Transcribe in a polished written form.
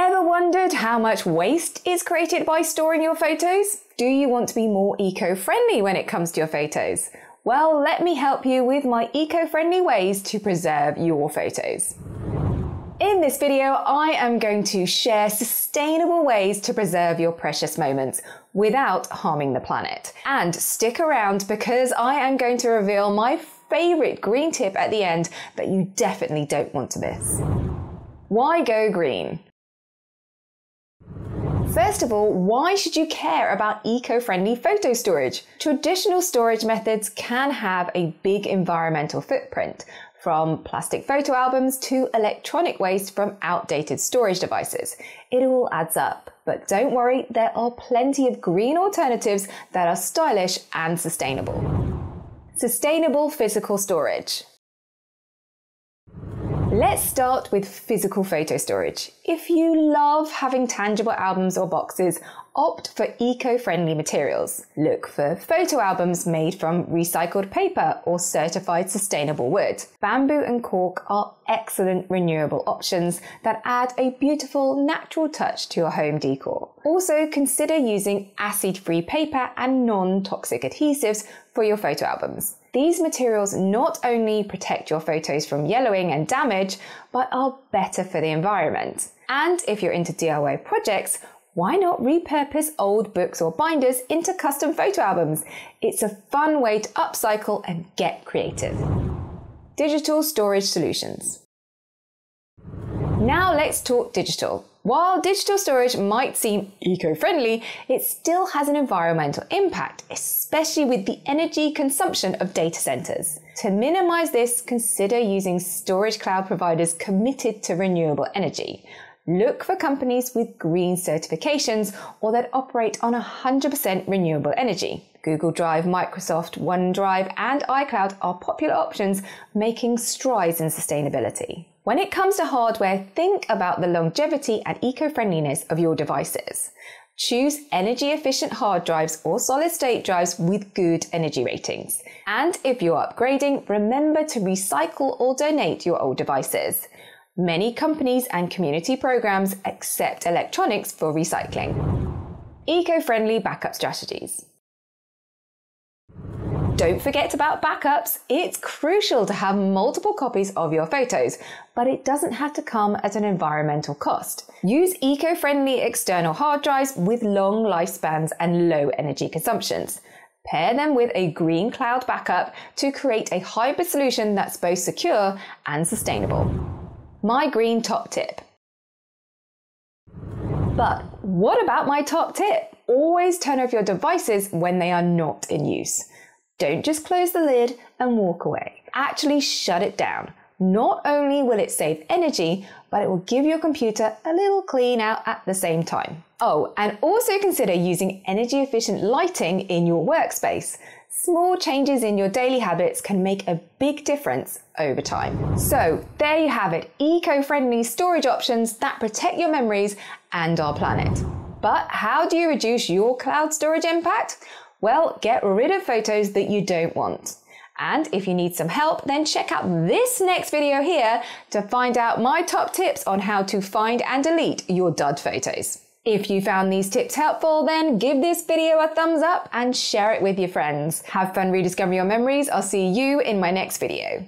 Ever wondered how much waste is created by storing your photos? Do you want to be more eco-friendly when it comes to your photos? Well, let me help you with my eco-friendly ways to preserve your photos. In this video, I am going to share sustainable ways to preserve your precious moments without harming the planet. And stick around because I am going to reveal my favorite green tip at the end that you definitely don't want to miss. Why go green? First of all, why should you care about eco-friendly photo storage? Traditional storage methods can have a big environmental footprint, from plastic photo albums to electronic waste from outdated storage devices. It all adds up, but don't worry, there are plenty of green alternatives that are stylish and sustainable. Sustainable physical storage. Let's start with physical photo storage. If you love having tangible albums or boxes, opt for eco-friendly materials. Look for photo albums made from recycled paper or certified sustainable wood. Bamboo and cork are excellent renewable options that add a beautiful natural touch to your home decor. Also, consider using acid-free paper and non-toxic adhesives for your photo albums. These materials not only protect your photos from yellowing and damage, but are better for the environment. And if you're into DIY projects, why not repurpose old books or binders into custom photo albums? It's a fun way to upcycle and get creative. Digital storage solutions. Now let's talk digital. While digital storage might seem eco-friendly, it still has an environmental impact, especially with the energy consumption of data centers. To minimize this, consider using storage cloud providers committed to renewable energy. Look for companies with green certifications or that operate on 100% renewable energy. Google Drive, Microsoft, OneDrive, and iCloud are popular options, making strides in sustainability. When it comes to hardware, think about the longevity and eco-friendliness of your devices. Choose energy-efficient hard drives or solid-state drives with good energy ratings. And if you're upgrading, remember to recycle or donate your old devices. Many companies and community programs accept electronics for recycling. Eco-friendly backup strategies. Don't forget about backups. It's crucial to have multiple copies of your photos, but it doesn't have to come at an environmental cost. Use eco-friendly external hard drives with long lifespans and low energy consumptions. Pair them with a green cloud backup to create a hybrid solution that's both secure and sustainable. My green top tip. But what about my top tip? Always turn off your devices when they are not in use. Don't just close the lid and walk away. Actually shut it down. Not only will it save energy, but it will give your computer a little clean out at the same time. Oh, and also consider using energy-efficient lighting in your workspace. Small changes in your daily habits can make a big difference over time. So there you have it, eco-friendly storage options that protect your memories and our planet. But how do you reduce your cloud storage impact? Well, get rid of photos that you don't want. And if you need some help, then check out this next video here to find out my top tips on how to find and delete your dud photos. If you found these tips helpful, then give this video a thumbs up and share it with your friends. Have fun rediscovering your memories. I'll see you in my next video.